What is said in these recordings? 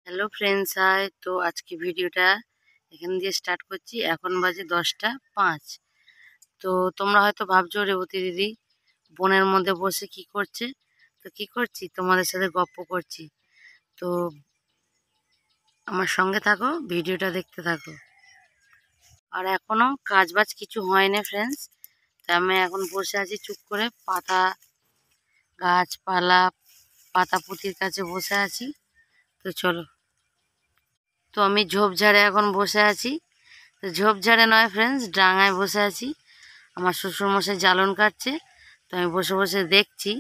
Hello friends, high. তো আজকে ভিডিওটা এখান দিয়ে স্টার্ট করছি। এখন বাজে 10টা 5। তো তোমরা হয়তো ভাবছো রেবতী দিদি বনের মধ্যে বসে কি করছে। তো কি করছি, তোমাদের সাথে গপ্প করছি। তো আমার সঙ্গে থাকো, ভিডিওটা দেখতে থাকো। আর এখনো কাজবাজ কিছু হয়নি ফ্রেন্ডস। তো আমি এখন বসে আছি চুপ করে, পাতা গাছপালা পাতা পুঁতির কাছে বসে আছি। তো চলো। তো আমি ঝোপঝাড়ে এখন বসে আছি। তো ঝোপঝাড়ে নয় ফ্রেন্ডস, ডাঙায় বসে আছি। আমার শ্বশুরমশাই জ্বালন কাটছে, তো আমি বসে বসে দেখছি।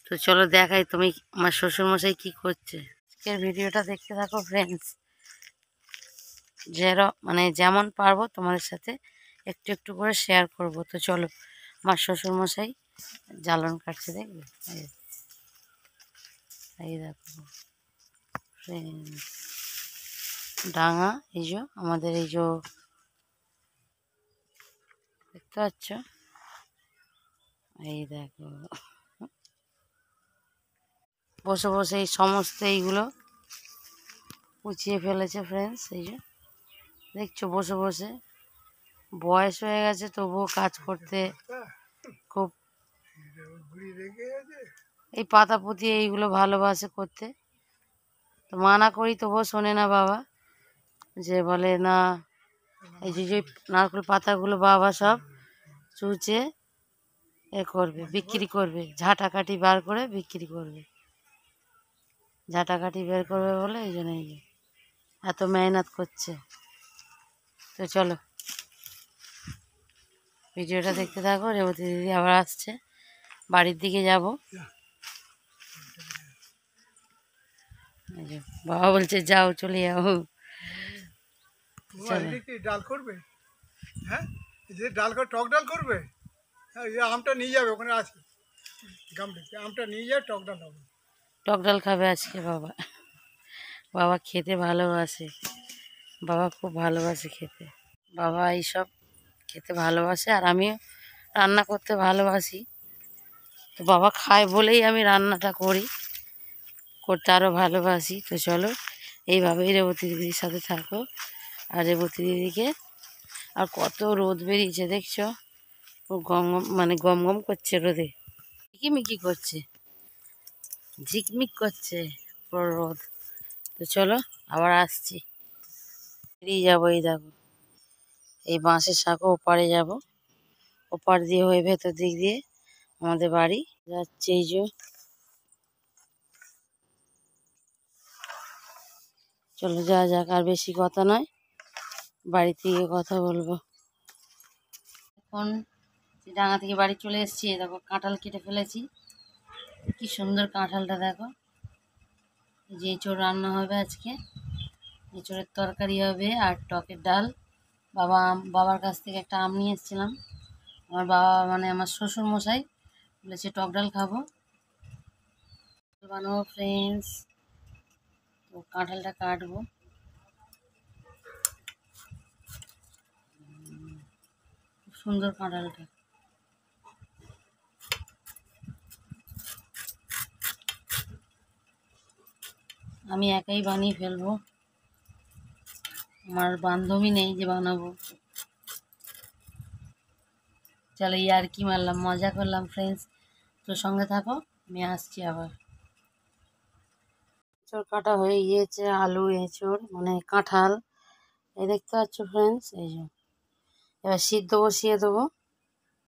তো চলো দেখাই তুমি আমার শ্বশুরমশাই কি করছে। আজকের ভিডিওটা দেখতে থাকো ফ্রেন্ডস। যেমন পারবো তোমাদের সাথে একটু একটু করে শেয়ার করব। তো চলো, আমার শ্বশুরমশাই জ্বালন কাটছে, দেখবে? এই দেখো ফ্রেন্ডস, ডাঙা এই যে আমাদের, এই যে দেখতে পাচ্ছ, এই দেখো বসে বসে এই সমস্ত এইগুলো উঁচিয়ে ফেলেছে ফ্রেন্ডস। এই যে দেখছো বসে বসে, বয়স হয়ে গেছে তবুও কাজ করতে খুব, এই পাতা পুঁতি এইগুলো ভালোবাসে করতে। তো মানা করি তবুও শোনে না বাবা, যে বলে না এই যে নারকেল পাতাগুলো বাবা সব চুচে করবে, বিক্রি করবে, ঝাঁটাকাঠি বার করে বিক্রি করবে, ঝাঁটাকাঠি বের করবে বলে এই জন্য এত মেহনত করছে। তো চলো ভিডিওটা দেখতে থাকো। রেবতী দিদি আবার আসছে, বাড়ির দিকে যাব। বাবা বলছে যাও, চলে যাও। ডাল করবে, হ্যাঁ ডাল করে টক ডাল করবে। হ্যাঁ, আমটা নিয়ে যাবে, ওখানে আছে আমটা নিয়ে যাবে, টক ডাল হবে। টক ডাল খাবে আজকে বাবা। বাবা খেতে ভালোবাসে, বাবা খুব ভালোবাসে খেতে। বাবা এইসব খেতে ভালোবাসে, আর আমিও রান্না করতে ভালোবাসি। তো বাবা খায় বলেই আমি রান্নাটা করি, করতে আরও ভালোবাসি। তো চলো এইভাবেই রেবতী দিদির সাথে থাকো। আর রেবতী দিদিকে, আর কত রোদ বেরিয়েছে দেখছো, ও গম গম গম করছে রোদে, ঝিকিমিকি করছে, ঝিকমিক করছে পুরো রোদ। তো চলো আবার আসছি, বেরিয়ে যাবো। এই দেখো এই বাঁশের শাঁখো ওপারে যাব, ওপার দিয়ে হয়ে ভেতর দিক দিয়ে আমাদের বাড়ি যাচ্ছে। এই যে চলো যা যাক, আর বেশি কথা নয়, বাড়ি থেকে কথা বলবো। এখন ডাঙা থেকে বাড়ি চলে এসেছি। দেখো কাঁঠাল কেটে ফেলেছি, কি সুন্দর কাঁঠালটা দেখো। যে এঁচোড় রান্না হবে আজকে, এঁচোড়ের তরকারি হবে আর টকের ডাল। বাবার কাছ থেকে একটা আম নিয়ে এসেছিলাম। আমার বাবা আমার শ্বশুর মশাই বলেছে টক ডাল খাবো, বানাবো ফ্রেন্ডস। তো কাঁঠালটা কাটবো, খুব সুন্দর কাঁঠালটা। আমি একাই বানিয়ে ফেলবো, আমার বান্ধবী নেই যে বানাবো। চলো আর কি মারলাম, মজা করলাম ফ্রেন্ডস। তো সঙ্গে থাকো, আমি আসছি আবার। এঁচোড় কাটা হয়ে গিয়েছে, আলু এঁচোড় কাঁঠাল, এই দেখতে পাচ্ছ ফ্রেন্ডস। এই যে এবার সিদ্ধ বসিয়ে দেবো।